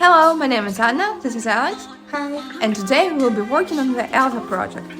Hello, my name is Anna, this is Aleks. Hi. And today we will be working on the Elsa project.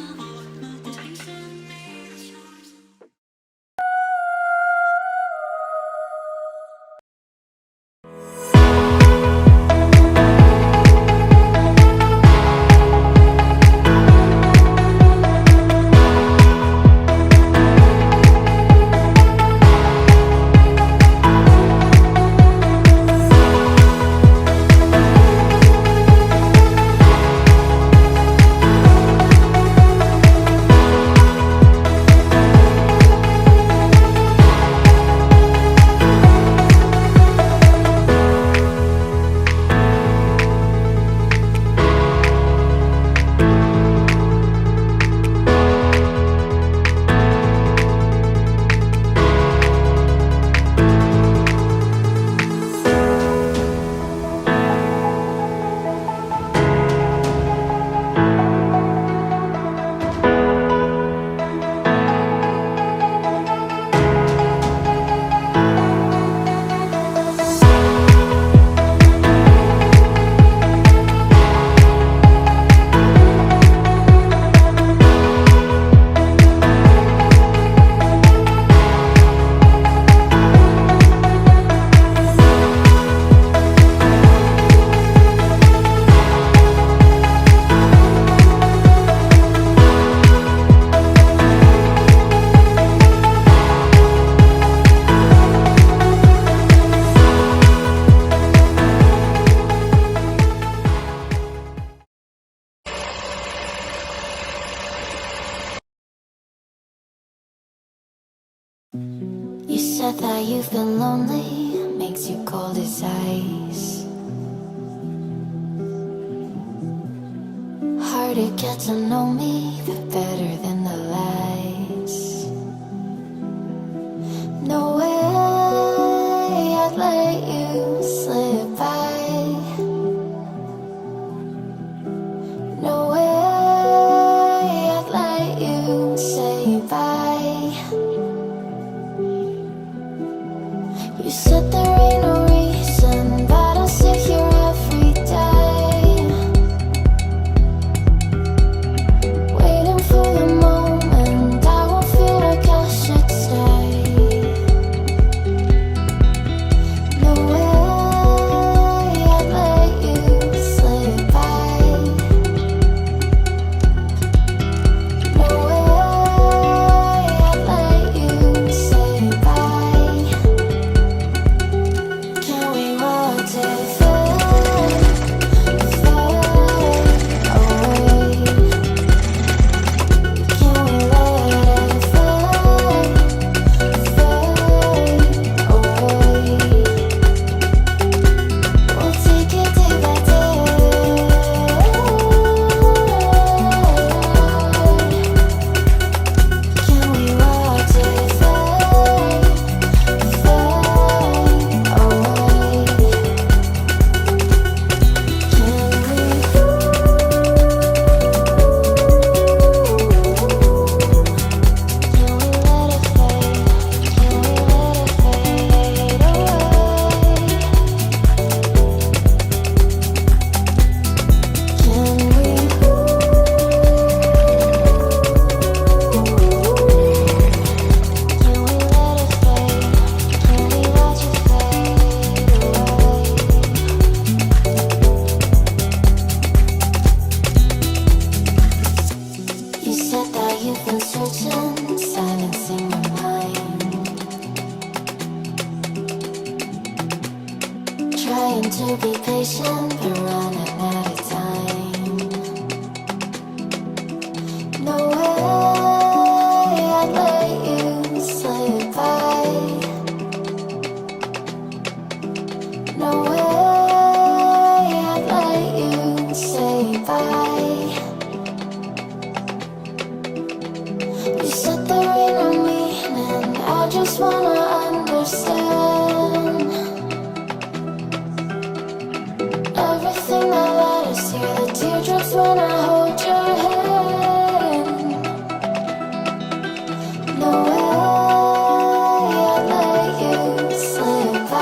You said that you've been lonely, makes you cold as ice. Hard to get to know me, but better than the lies. No way I'd let you slip by. No way I'd let you say bye. You said there ain't no reason, but I'll sit here every day, waiting for the moment I won't feel like I should stay. No way I'd let you slip by. No way I'd let you say bye. Can we watch it fade, fade away? Can we let it fade, fade away? We'll take it day by day. Can we watch it fade, fade away? You said that you've been searching, silencing your mind, trying to be patient, but running out of time. No way I'd let you slip by. No way I'd let you say bye. You said there ain't no meaning, I just wanna understand everything that led us here, the teardrops when I hold your hand. No way I'd let you slip by.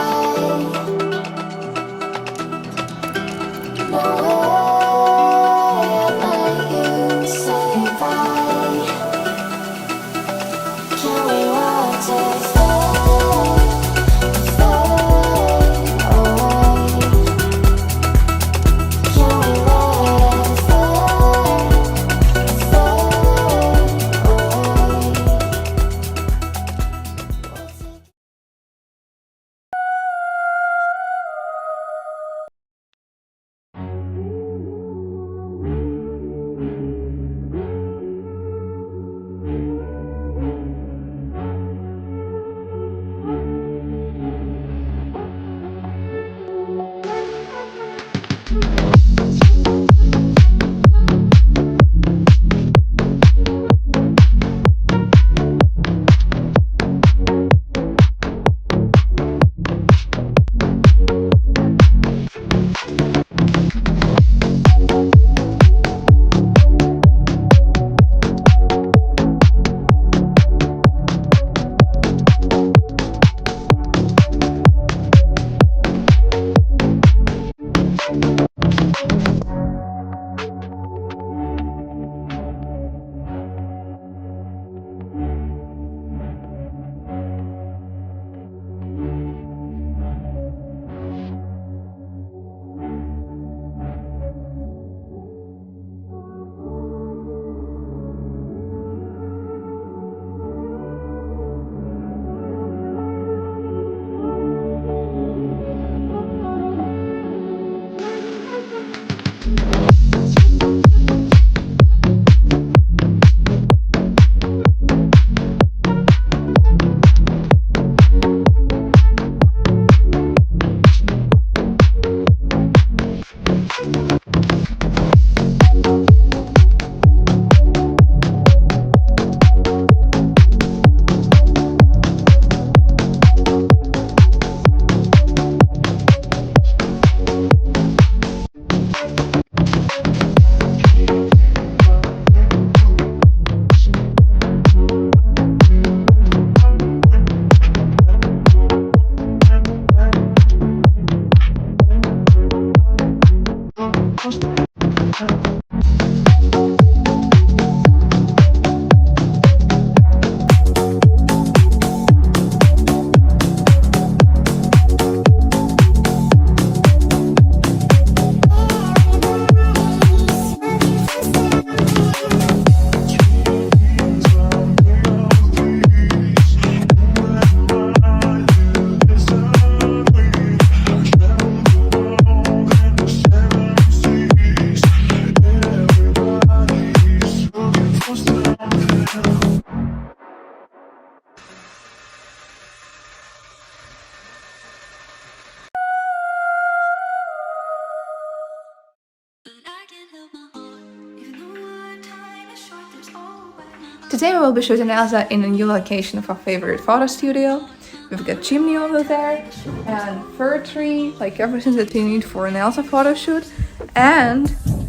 Today we will be shooting Elsa in a new location of our favorite photo studio. We've got chimney over there and fir tree, like everything that you need for an Elsa photo shoot. And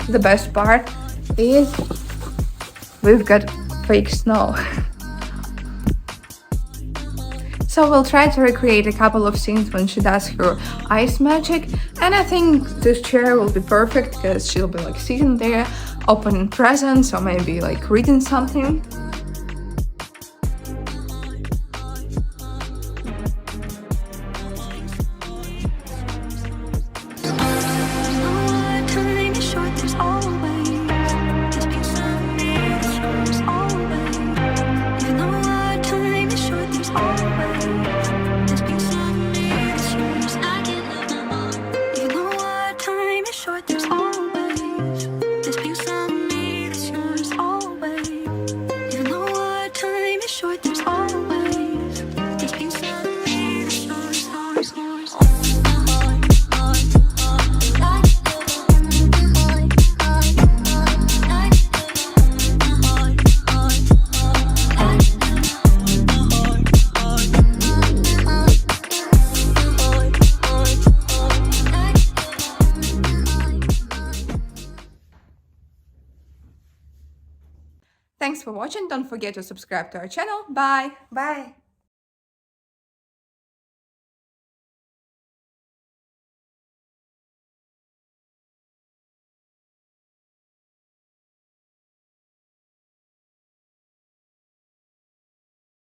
the best part is we've got fake snow. So we'll try to recreate a couple of scenes when she does her ice magic, and I think this chair will be perfect because she'll be like sitting there, opening presents or maybe like reading something. Thanks for watching. Don't forget to subscribe to our channel. Bye. Bye.